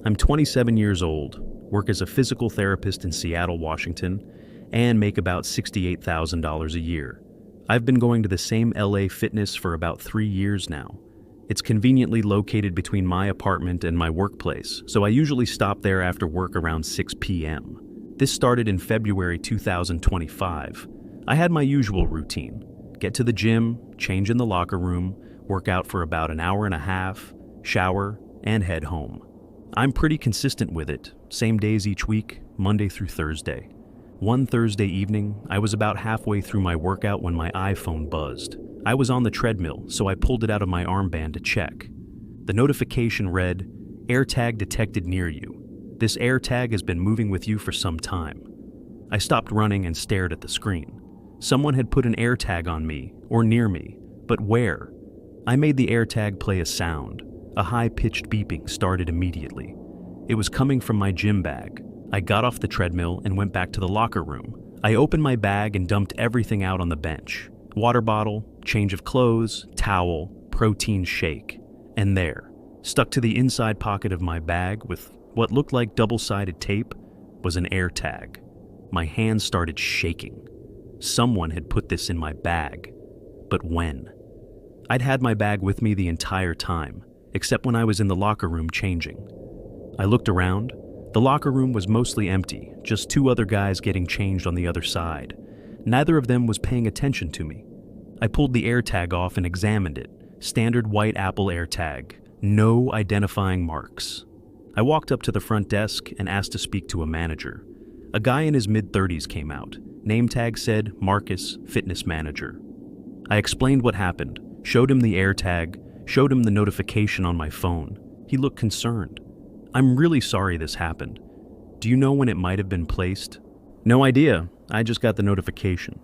I'm 27 years old, work as a physical therapist in Seattle, Washington, and make about $68,000 a year. I've been going to the same LA fitness for about 3 years now. It's conveniently located between my apartment and my workplace, so I usually stop there after work around 6 p.m. This started in February 2025. I had my usual routine: get to the gym, change in the locker room, work out for about an hour and a half, shower, and head home. I'm pretty consistent with it, same days each week, Monday through Thursday. One Thursday evening, I was about halfway through my workout when my iPhone buzzed. I was on the treadmill, so I pulled it out of my armband to check. The notification read, "Airtag detected near you. This AirTag has been moving with you for some time." I stopped running and stared at the screen. Someone had put an AirTag on me, or near me, but where? I made the AirTag play a sound. A high-pitched beeping started immediately. It was coming from my gym bag. I got off the treadmill and went back to the locker room. I opened my bag and dumped everything out on the bench. Water bottle, change of clothes, towel, protein shake. And there, stuck to the inside pocket of my bag with what looked like double-sided tape, was an AirTag. My hands started shaking. Someone had put this in my bag. But when? I'd had my bag with me the entire time, except when I was in the locker room changing. I looked around. The locker room was mostly empty, just 2 other guys getting changed on the other side. Neither of them was paying attention to me. I pulled the AirTag off and examined it. Standard white Apple AirTag. No identifying marks. I walked up to the front desk and asked to speak to a manager. A guy in his mid-30s came out. Name tag said Marcus, fitness manager. I explained what happened, showed him the AirTag, showed him the notification on my phone. He looked concerned. "I'm really sorry this happened. Do you know when it might have been placed?" "No idea. I just got the notification."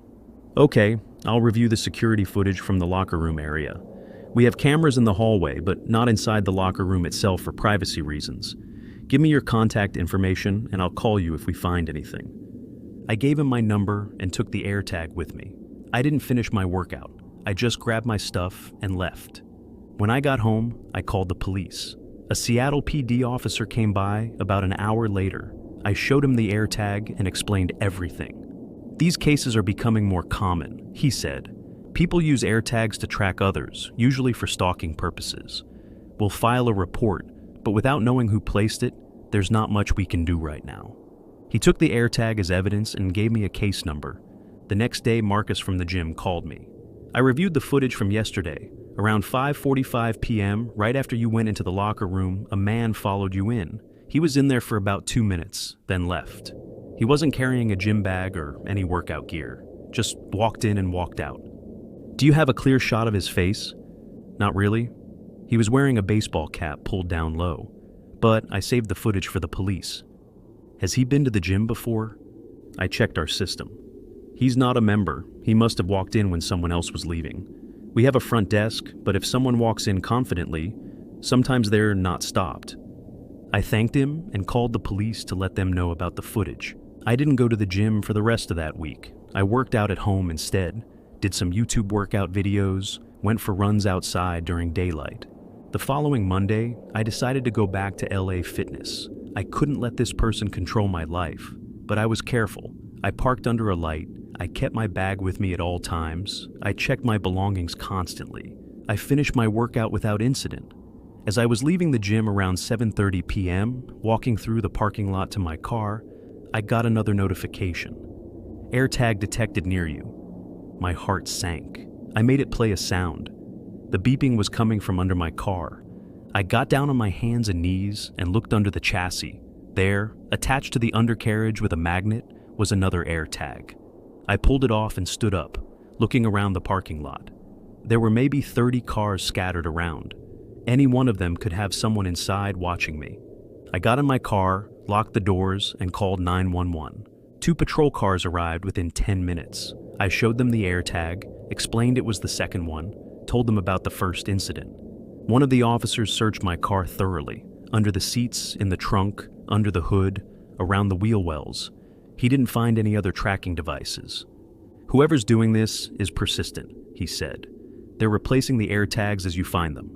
"Okay, I'll review the security footage from the locker room area. We have cameras in the hallway, but not inside the locker room itself for privacy reasons. Give me your contact information and I'll call you if we find anything." I gave him my number and took the AirTag with me. I didn't finish my workout. I just grabbed my stuff and left. When I got home, I called the police. A Seattle PD officer came by about an hour later. I showed him the AirTag and explained everything. "These cases are becoming more common," he said. "People use AirTags to track others, usually for stalking purposes. We'll file a report, but without knowing who placed it, there's not much we can do right now." He took the AirTag as evidence and gave me a case number. The next day, Marcus from the gym called me. "I reviewed the footage from yesterday. Around 5:45 p.m., right after you went into the locker room, a man followed you in. He was in there for about 2 minutes, then left. He wasn't carrying a gym bag or any workout gear. Just walked in and walked out." "Do you have a clear shot of his face?" "Not really. He was wearing a baseball cap pulled down low, but I saved the footage for the police." "Has he been to the gym before?" I checked our system. "He's not a member. He must have walked in when someone else was leaving. We have a front desk, but if someone walks in confidently, sometimes they're not stopped." I thanked him and called the police to let them know about the footage. I didn't go to the gym for the rest of that week. I worked out at home instead, did some YouTube workout videos, went for runs outside during daylight. The following Monday, I decided to go back to LA Fitness. I couldn't let this person control my life, but I was careful. I parked under a light. I kept my bag with me at all times. I checked my belongings constantly. I finished my workout without incident. As I was leaving the gym around 7:30 p.m., walking through the parking lot to my car, I got another notification. "AirTag detected near you." My heart sank. I made it play a sound. The beeping was coming from under my car. I got down on my hands and knees and looked under the chassis. There, attached to the undercarriage with a magnet, was another AirTag. I pulled it off and stood up, looking around the parking lot. There were maybe 30 cars scattered around. Any one of them could have someone inside watching me. I got in my car, locked the doors, and called 911. 2 patrol cars arrived within 10 minutes. I showed them the AirTag, explained it was the second one, told them about the first incident. One of the officers searched my car thoroughly, under the seats, in the trunk, under the hood, around the wheel wells. He didn't find any other tracking devices. "Whoever's doing this is persistent," he said. "They're replacing the AirTags as you find them."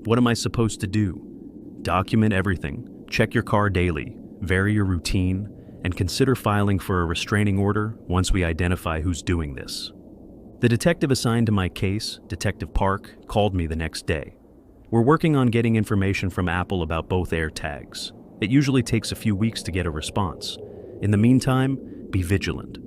"What am I supposed to do?" "Document everything. check your car daily, vary your routine, and consider filing for a restraining order once we identify who's doing this. The detective assigned to my case, Detective Park, called me the next day. We're working on getting information from Apple about both AirTags. It usually takes a few weeks to get a response. In the meantime, be vigilant.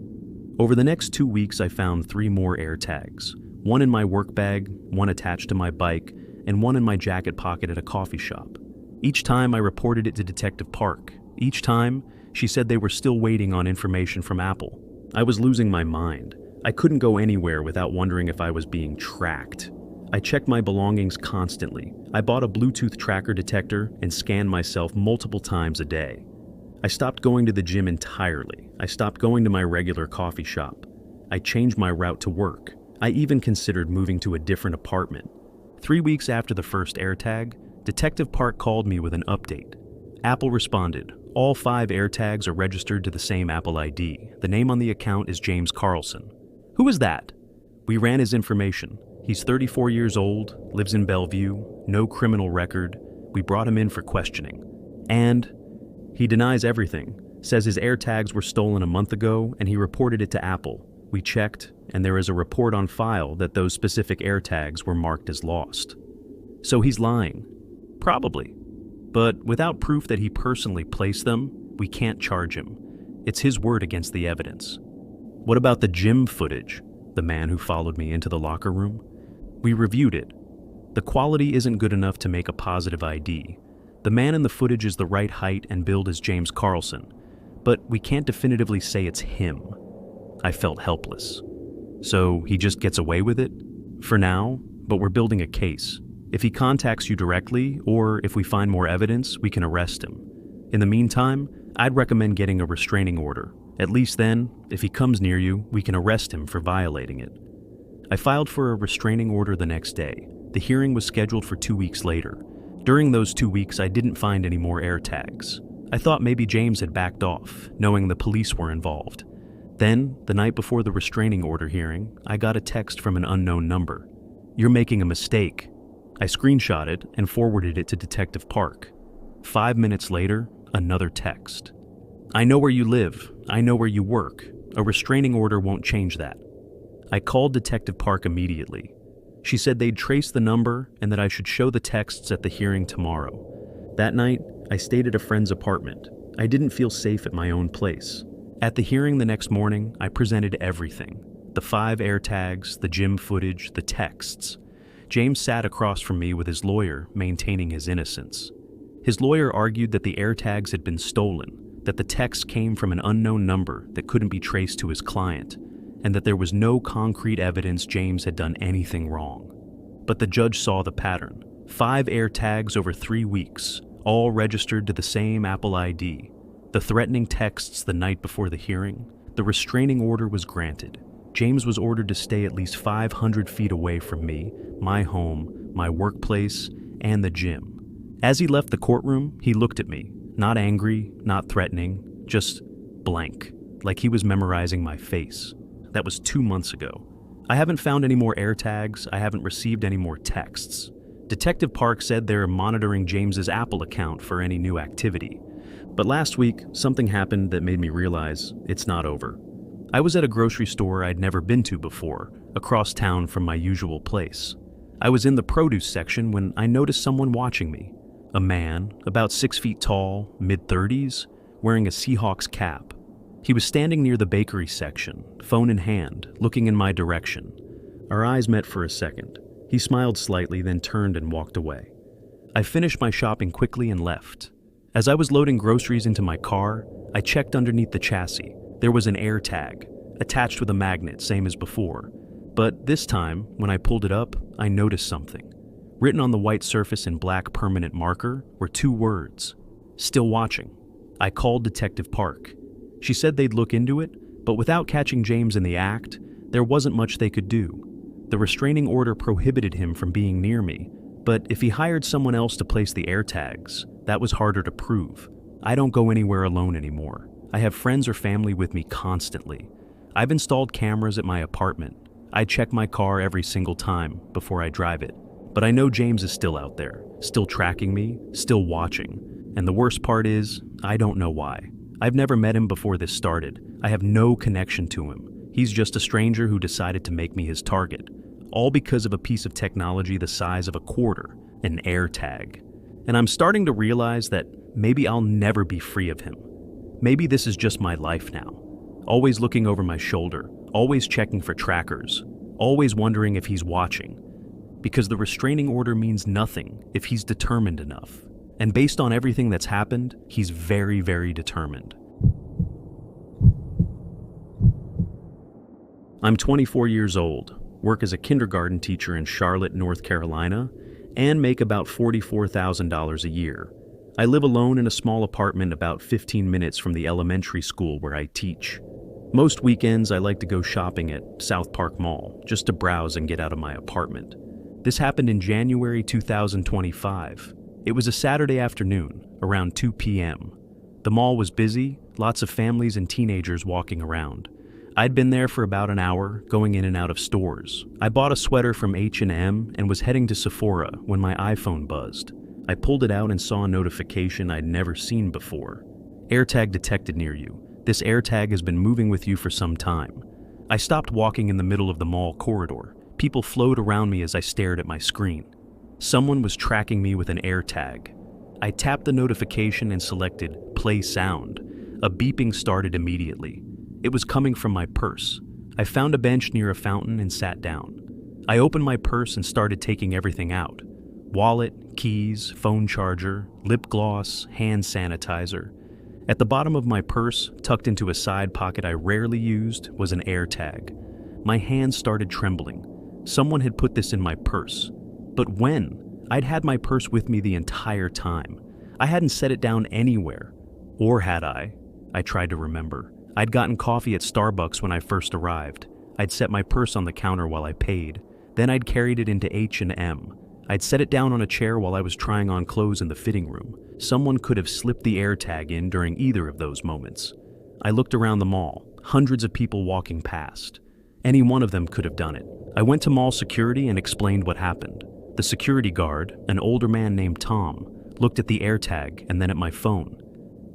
Over the next 2 weeks, I found 3 more AirTags. One in my work bag, one attached to my bike, and one in my jacket pocket at a coffee shop. Each time I reported it to Detective Park. Each time, she said they were still waiting on information from Apple. I was losing my mind. I couldn't go anywhere without wondering if I was being tracked. I checked my belongings constantly. I bought a Bluetooth tracker detector and scanned myself multiple times a day. I stopped going to the gym entirely. I stopped going to my regular coffee shop. I changed my route to work. I even considered moving to a different apartment. 3 weeks after the first AirTag, Detective Park called me with an update. Apple responded. All 5 AirTags are registered to the same Apple ID. The name on the account is James Carlson. Who is that? We ran his information. He's 34 years old, lives in Bellevue, no criminal record. We brought him in for questioning. And he denies everything, says his AirTags were stolen a month ago and he reported it to Apple. We checked, and there is a report on file that those specific AirTags were marked as lost. So he's lying. Probably. But without proof that he personally placed them, we can't charge him. It's his word against the evidence. What about the gym footage? The man who followed me into the locker room? We reviewed it. The quality isn't good enough to make a positive ID. The man in the footage is the right height and build as James Carlson, but we can't definitively say it's him. I felt helpless. So he just gets away with it? For now, but we're building a case. If he contacts you directly, or if we find more evidence, we can arrest him. In the meantime, I'd recommend getting a restraining order. At least then, if he comes near you, we can arrest him for violating it. I filed for a restraining order the next day. The hearing was scheduled for 2 weeks later. During those 2 weeks, I didn't find any more AirTags. I thought maybe James had backed off, knowing the police were involved. Then, the night before the restraining order hearing, I got a text from an unknown number. "You're making a mistake." I screenshot it and forwarded it to Detective Park. 5 minutes later, another text. "I know where you live. I know where you work. A restraining order won't change that." I called Detective Park immediately. She said they'd trace the number and that I should show the texts at the hearing tomorrow. That night, I stayed at a friend's apartment. I didn't feel safe at my own place. At the hearing the next morning, I presented everything. The 5 AirTags, the gym footage, the texts. James sat across from me with his lawyer, maintaining his innocence. His lawyer argued that the AirTags had been stolen, that the text came from an unknown number that couldn't be traced to his client, and that there was no concrete evidence James had done anything wrong. But the judge saw the pattern. 5 AirTags over 3 weeks, all registered to the same Apple ID. The threatening texts the night before the hearing. The restraining order was granted. James was ordered to stay at least 500 feet away from me, my home, my workplace, and the gym. As he left the courtroom, he looked at me, not angry, not threatening, just blank, like he was memorizing my face. That was 2 months ago. I haven't found any more AirTags. I haven't received any more texts. Detective Park said they're monitoring James's Apple account for any new activity. But last week, something happened that made me realize it's not over. I was at a grocery store I'd never been to before, across town from my usual place. I was in the produce section when I noticed someone watching me. A man, about 6 feet tall, mid-30s, wearing a Seahawks cap. He was standing near the bakery section, phone in hand, looking in my direction. Our eyes met for a second. He smiled slightly, then turned and walked away. I finished my shopping quickly and left. As I was loading groceries into my car, I checked underneath the chassis. There was an AirTag, attached with a magnet, same as before. But this time, when I pulled it up, I noticed something. Written on the white surface in black permanent marker were 2 words, "Still watching." I called Detective Park. She said they'd look into it, but without catching James in the act, there wasn't much they could do. The restraining order prohibited him from being near me, but if he hired someone else to place the AirTags, that was harder to prove. I don't go anywhere alone anymore. I have friends or family with me constantly. I've installed cameras at my apartment. I check my car every single time before I drive it. But I know James is still out there, still tracking me, still watching. And the worst part is, I don't know why. I've never met him before this started. I have no connection to him. He's just a stranger who decided to make me his target. All because of a piece of technology the size of a quarter, an Airtag. And I'm starting to realize that maybe I'll never be free of him. Maybe this is just my life now. Always looking over my shoulder, always checking for trackers, always wondering if he's watching. Because the restraining order means nothing if he's determined enough. And based on everything that's happened, he's very, very determined. I'm 24 years old, work as a kindergarten teacher in Charlotte, North Carolina, and make about $44,000 a year. I live alone in a small apartment about 15 minutes from the elementary school where I teach. Most weekends I like to go shopping at South Park Mall, just to browse and get out of my apartment. This happened in January 2025. It was a Saturday afternoon, around 2 p.m. The mall was busy, lots of families and teenagers walking around. I'd been there for about an hour, going in and out of stores. I bought a sweater from H&M and was heading to Sephora when my iPhone buzzed. I pulled it out and saw a notification I'd never seen before. Airtag detected near you. This Airtag has been moving with you for some time. I stopped walking in the middle of the mall corridor. People flowed around me as I stared at my screen. Someone was tracking me with an Airtag. I tapped the notification and selected Play Sound. A beeping started immediately. It was coming from my purse. I found a bench near a fountain and sat down. I opened my purse and started taking everything out. Wallet, keys, phone charger, lip gloss, hand sanitizer. At the bottom of my purse, tucked into a side pocket I rarely used, was an Airtag. My hands started trembling. Someone had put this in my purse. But when? I'd had my purse with me the entire time. I hadn't set it down anywhere. Or had I? I tried to remember. I'd gotten coffee at Starbucks when I first arrived. I'd set my purse on the counter while I paid. Then I'd carried it into H&M. I'd set it down on a chair while I was trying on clothes in the fitting room. Someone could have slipped the Airtag in during either of those moments. I looked around the mall, hundreds of people walking past. Any one of them could have done it. I went to mall security and explained what happened. The security guard, an older man named Tom, looked at the Airtag and then at my phone.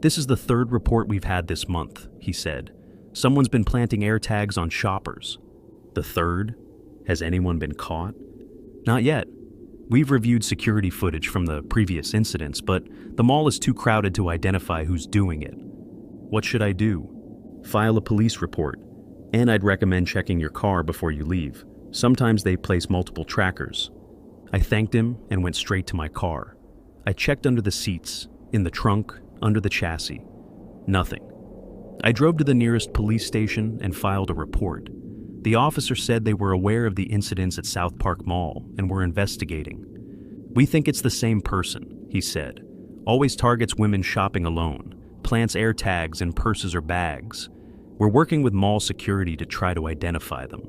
"This is the third report we've had this month," he said. "Someone's been planting Airtags on shoppers." The third? Has anyone been caught? Not yet. We've reviewed security footage from the previous incidents, but the mall is too crowded to identify who's doing it. What should I do? File a police report. And I'd recommend checking your car before you leave. Sometimes they place multiple trackers. I thanked him and went straight to my car. I checked under the seats, in the trunk, under the chassis. Nothing. I drove to the nearest police station and filed a report. The officer said they were aware of the incidents at South Park Mall and were investigating. "We think it's the same person," he said. "Always targets women shopping alone, plants Airtags in purses or bags. We're working with mall security to try to identify them."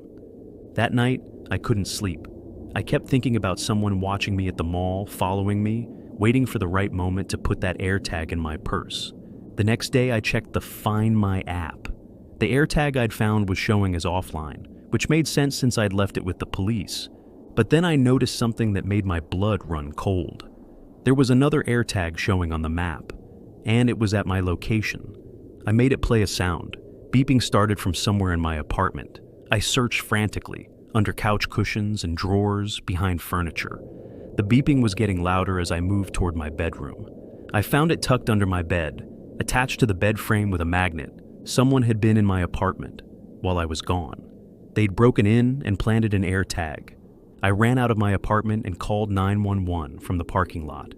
That night, I couldn't sleep. I kept thinking about someone watching me at the mall, following me, waiting for the right moment to put that Airtag in my purse. The next day, I checked the Find My app. The Airtag I'd found was showing as offline, which made sense since I'd left it with the police. But then I noticed something that made my blood run cold. There was another Airtag showing on the map, and it was at my location. I made it play a sound. Beeping started from somewhere in my apartment. I searched frantically, under couch cushions and drawers, behind furniture. The beeping was getting louder as I moved toward my bedroom. I found it tucked under my bed, attached to the bed frame with a magnet. Someone had been in my apartment while I was gone. They'd broken in and planted an Airtag. I ran out of my apartment and called 911 from the parking lot.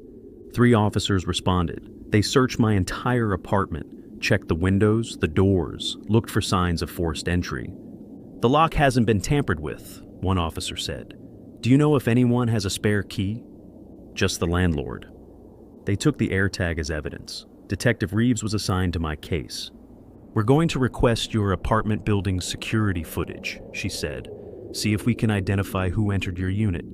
3 officers responded. They searched my entire apartment, checked the windows, the doors, looked for signs of forced entry. "The lock hasn't been tampered with," one officer said. "Do you know if anyone has a spare key?" "Just the landlord." They took the Airtag as evidence. Detective Reeves was assigned to my case. "We're going to request your apartment building's security footage," she said. "See if we can identify who entered your unit."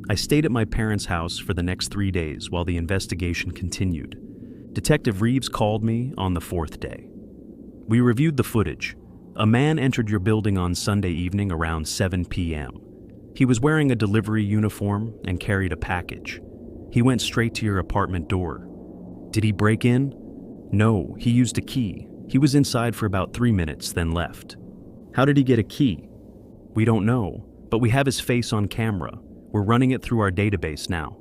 I stayed at my parents' house for the next 3 days while the investigation continued. Detective Reeves called me on the 4th day. "We reviewed the footage. A man entered your building on Sunday evening around 7 p.m. He was wearing a delivery uniform and carried a package. He went straight to your apartment door. Did he break in? No, he used a key. He was inside for about 3 minutes, then left. How did he get a key? We don't know, but we have his face on camera. We're running it through our database now.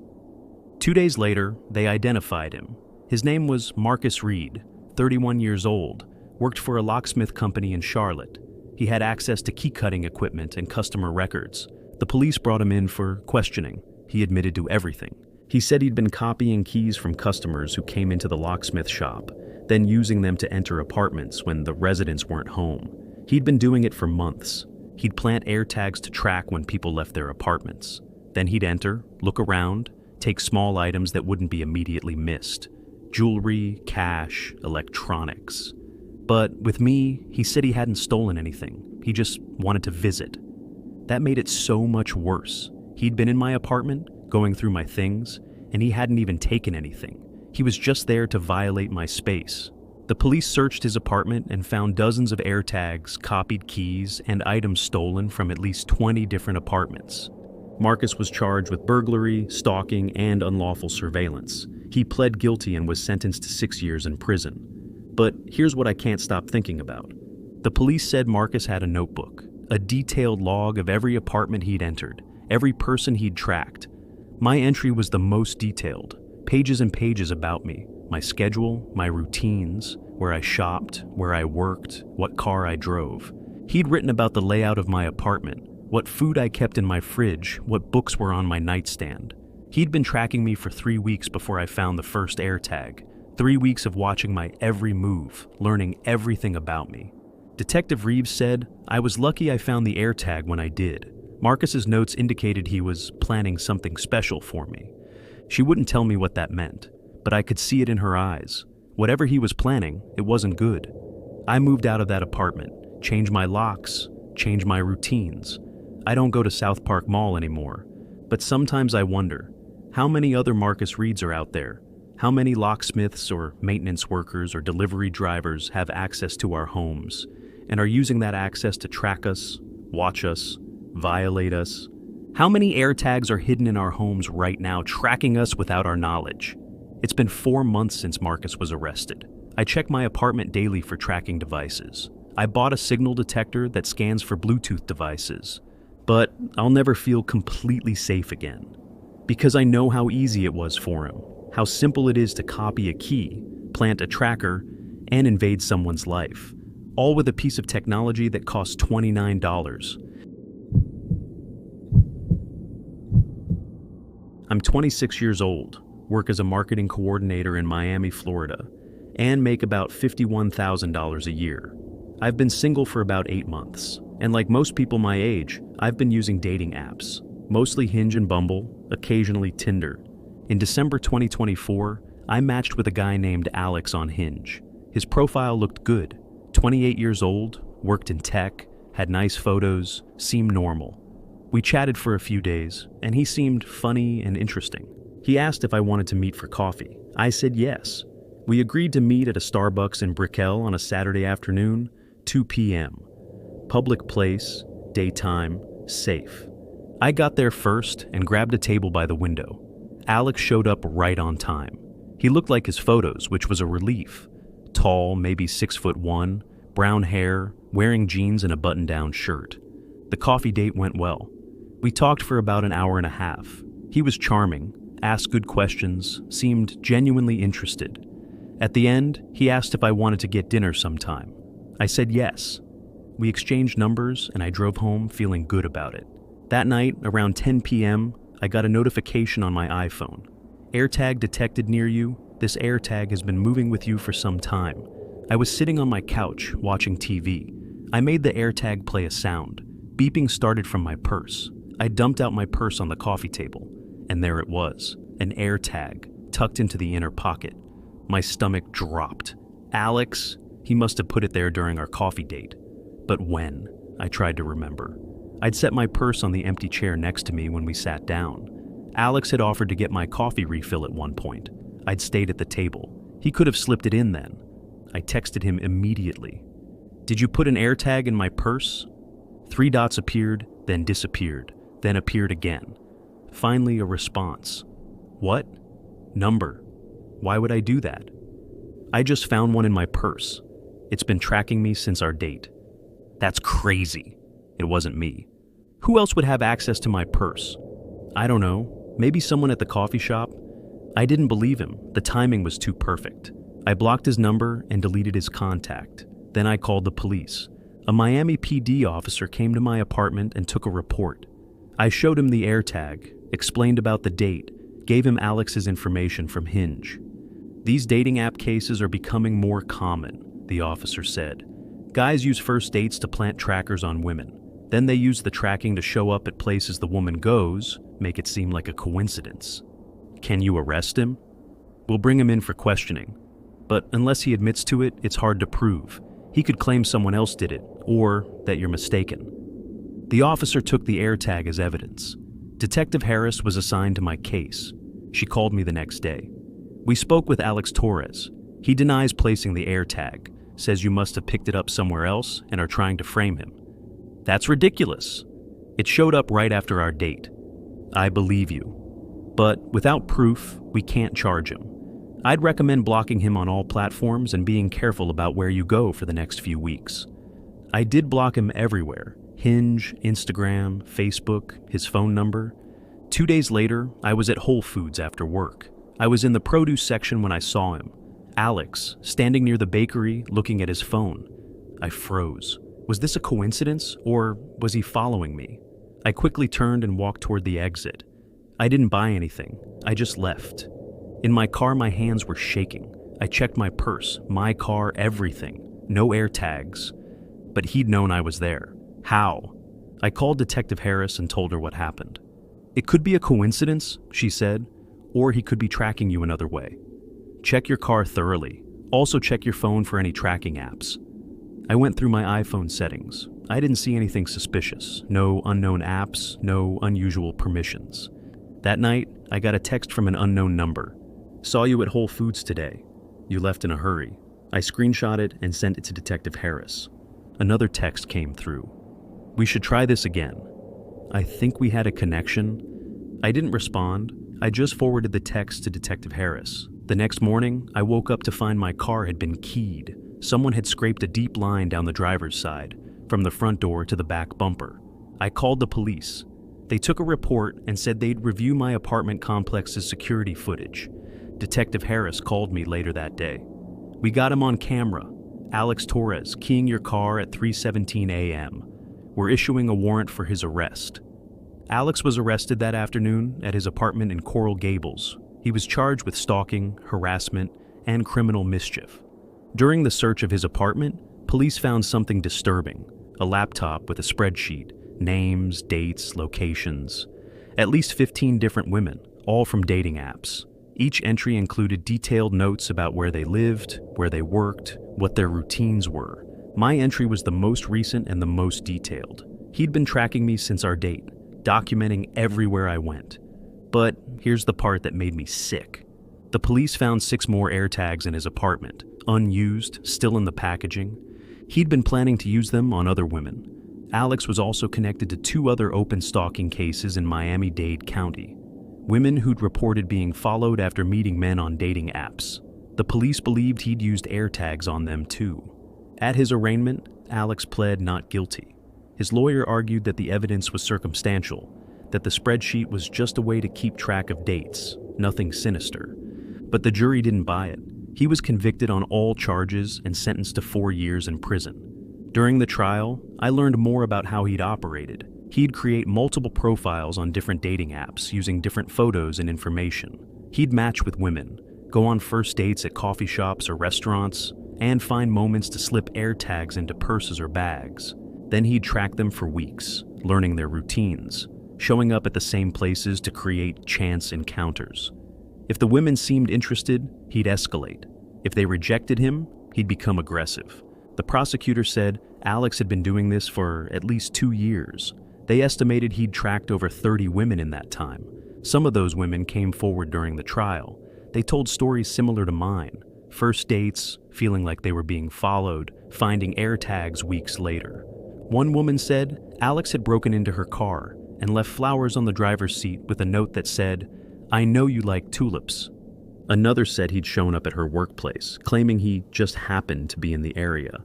2 days later, they identified him. His name was Marcus Reed, 31 years old, worked for a locksmith company in Charlotte. He had access to key-cutting equipment and customer records. The police brought him in for questioning. He admitted to everything. He said he'd been copying keys from customers who came into the locksmith shop, then using them to enter apartments when the residents weren't home. He'd been doing it for months. He'd plant Airtags to track when people left their apartments. Then he'd enter, look around, take small items that wouldn't be immediately missed. Jewelry, cash, electronics. But with me, he said he hadn't stolen anything. He just wanted to visit. That made it so much worse. He'd been in my apartment, going through my things, and he hadn't even taken anything. He was just there to violate my space. The police searched his apartment and found dozens of Airtags, copied keys, and items stolen from at least 20 different apartments. Marcus was charged with burglary, stalking, and unlawful surveillance. He pled guilty and was sentenced to 6 years in prison. But here's what I can't stop thinking about. The police said Marcus had a notebook, a detailed log of every apartment he'd entered, every person he'd tracked. My entry was the most detailed, pages and pages about me, my schedule, my routines, where I shopped, where I worked, what car I drove. He'd written about the layout of my apartment, what food I kept in my fridge, what books were on my nightstand. He'd been tracking me for 3 weeks before I found the first Airtag. 3 weeks of watching my every move, learning everything about me. Detective Reeves said, I was lucky I found the Airtag when I did. Marcus's notes indicated he was planning something special for me. She wouldn't tell me what that meant, but I could see it in her eyes. Whatever he was planning, it wasn't good. I moved out of that apartment, changed my locks, changed my routines. I don't go to South Park Mall anymore, but sometimes I wonder, how many other Marcus Reeds are out there? How many locksmiths or maintenance workers or delivery drivers have access to our homes and are using that access to track us, watch us, violate us? How many Airtags are hidden in our homes right now, tracking us without our knowledge? It's been 4 months since Marcus was arrested. I check my apartment daily for tracking devices. I bought a signal detector that scans for Bluetooth devices. But I'll never feel completely safe again. Because I know how easy it was for him, how simple it is to copy a key, plant a tracker, and invade someone's life, all with a piece of technology that costs $29. I'm 26 years old, work as a marketing coordinator in Miami, Florida, and make about $51,000 a year. I've been single for about 8 months, and like most people my age, I've been using dating apps, mostly Hinge and Bumble, occasionally Tinder. In December 2024, I matched with a guy named Alex on Hinge. His profile looked good, 28 years old, worked in tech, had nice photos, seemed normal. We chatted for a few days, and he seemed funny and interesting. He asked if I wanted to meet for coffee. I said yes. We agreed to meet at a Starbucks in Brickell on a Saturday afternoon, 2 p.m. Public place, daytime, safe. I got there first and grabbed a table by the window. Alex showed up right on time. He looked like his photos, which was a relief. Tall, maybe 6'1", brown hair, wearing jeans and a button-down shirt. The coffee date went well. We talked for about an hour and a half. He was charming, asked good questions, seemed genuinely interested. At the end, he asked if I wanted to get dinner sometime. I said yes. We exchanged numbers and I drove home feeling good about it. That night, around 10 p.m., I got a notification on my iPhone. Airtag detected near you. This Airtag has been moving with you for some time. I was sitting on my couch watching TV. I made the Airtag play a sound. Beeping started from my purse. I dumped out my purse on the coffee table, and there it was, an Airtag tucked into the inner pocket. My stomach dropped. Alex, he must have put it there during our coffee date. But when? I tried to remember. I'd set my purse on the empty chair next to me when we sat down. Alex had offered to get my coffee refill at one point. I'd stayed at the table. He could have slipped it in then. I texted him immediately. Did you put an Airtag in my purse? 3 dots appeared, then disappeared, then appeared again. Finally, a response. What? Number. Why would I do that? I just found one in my purse. It's been tracking me since our date. That's crazy. It wasn't me. Who else would have access to my purse? I don't know. Maybe someone at the coffee shop? I didn't believe him. The timing was too perfect. I blocked his number and deleted his contact. Then I called the police. A Miami PD officer came to my apartment and took a report. I showed him the Airtag, explained about the date, gave him Alex's information from Hinge. These dating app cases are becoming more common, the officer said. Guys use first dates to plant trackers on women. Then they use the tracking to show up at places the woman goes, make it seem like a coincidence. Can you arrest him? We'll bring him in for questioning. But unless he admits to it, it's hard to prove. He could claim someone else did it, or that you're mistaken. The officer took the Airtag as evidence. Detective Harris was assigned to my case. She called me the next day. We spoke with Alex Torres. He denies placing the Airtag, says you must have picked it up somewhere else and are trying to frame him. That's ridiculous. It showed up right after our date. I believe you. But without proof, we can't charge him. I'd recommend blocking him on all platforms and being careful about where you go for the next few weeks. I did block him everywhere: Hinge, Instagram, Facebook, his phone number. 2 days later, I was at Whole Foods after work. I was in the produce section when I saw him. Alex, standing near the bakery, looking at his phone. I froze. Was this a coincidence, or was he following me? I quickly turned and walked toward the exit. I didn't buy anything. I just left. In my car, my hands were shaking. I checked my purse, my car, everything. No Airtags. But he'd known I was there. How? I called Detective Harris and told her what happened. It could be a coincidence, she said, or he could be tracking you another way. Check your car thoroughly. Also check your phone for any tracking apps. I went through my iPhone settings. I didn't see anything suspicious. No unknown apps, no unusual permissions. That night, I got a text from an unknown number. Saw you at Whole Foods today. You left in a hurry. I screenshot it and sent it to Detective Harris. Another text came through. We should try this again. I think we had a connection. I didn't respond. I just forwarded the text to Detective Harris. The next morning, I woke up to find my car had been keyed. Someone had scraped a deep line down the driver's side, from the front door to the back bumper. I called the police. They took a report and said they'd review my apartment complex's security footage. Detective Harris called me later that day. We got him on camera. Alex Torres keying your car at 3:17 a.m. We're issuing a warrant for his arrest. Alex was arrested that afternoon at his apartment in Coral Gables. He was charged with stalking, harassment, and criminal mischief. During the search of his apartment, police found something disturbing: a laptop with a spreadsheet, names, dates, locations. At least 15 different women, all from dating apps. Each entry included detailed notes about where they lived, where they worked, what their routines were. My entry was the most recent and the most detailed. He'd been tracking me since our date, documenting everywhere I went. But here's the part that made me sick. The police found 6 more Airtags in his apartment, unused, still in the packaging. He'd been planning to use them on other women. Alex was also connected to 2 other open stalking cases in Miami-Dade County. Women who'd reported being followed after meeting men on dating apps. The police believed he'd used Airtags on them too. At his arraignment, Alex pled not guilty. His lawyer argued that the evidence was circumstantial, that the spreadsheet was just a way to keep track of dates, nothing sinister. But the jury didn't buy it. He was convicted on all charges and sentenced to 4 years in prison. During the trial, I learned more about how he'd operated. He'd create multiple profiles on different dating apps using different photos and information. He'd match with women, go on first dates at coffee shops or restaurants, and find moments to slip Airtags into purses or bags. Then he'd track them for weeks, learning their routines, showing up at the same places to create chance encounters. If the women seemed interested, he'd escalate. If they rejected him, he'd become aggressive. The prosecutor said Alex had been doing this for at least 2 years. They estimated he'd tracked over 30 women in that time. Some of those women came forward during the trial. They told stories similar to mine. First dates, feeling like they were being followed, finding Airtags weeks later. One woman said Alex had broken into her car and left flowers on the driver's seat with a note that said, "I know you like tulips." Another said he'd shown up at her workplace, claiming he just happened to be in the area.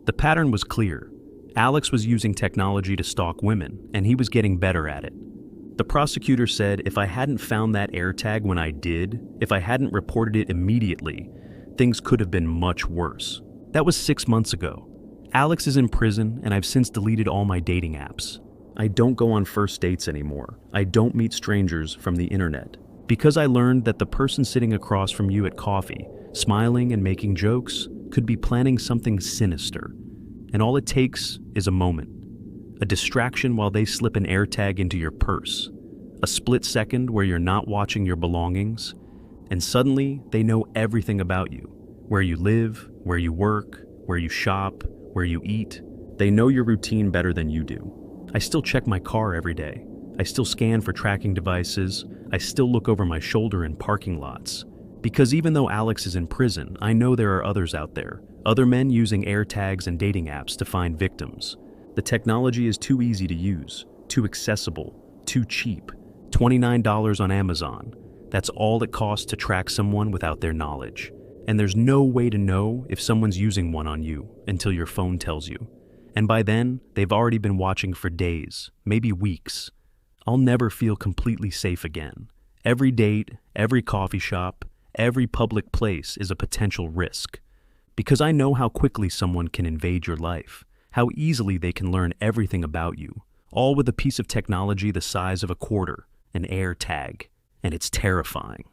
The pattern was clear. Alex was using technology to stalk women, and he was getting better at it. The prosecutor said if I hadn't found that Airtag when I did, if I hadn't reported it immediately, things could have been much worse. That was 6 months ago. Alex is in prison, and I've since deleted all my dating apps. I don't go on first dates anymore. I don't meet strangers from the internet. Because I learned that the person sitting across from you at coffee, smiling and making jokes, could be planning something sinister. And all it takes is a moment. A distraction while they slip an AirTag into your purse. A split second where you're not watching your belongings. And suddenly, they know everything about you. Where you live, where you work, where you shop, where you eat. They know your routine better than you do. I still check my car every day. I still scan for tracking devices. I still look over my shoulder in parking lots. Because even though Alex is in prison, I know there are others out there. Other men using AirTags and dating apps to find victims. The technology is too easy to use, too accessible, too cheap. $29 on Amazon. That's all it costs to track someone without their knowledge. And there's no way to know if someone's using one on you until your phone tells you. And by then, they've already been watching for days, maybe weeks. I'll never feel completely safe again. Every date, every coffee shop, every public place is a potential risk. Because I know how quickly someone can invade your life, how easily they can learn everything about you, all with a piece of technology the size of a quarter, an AirTag, and it's terrifying.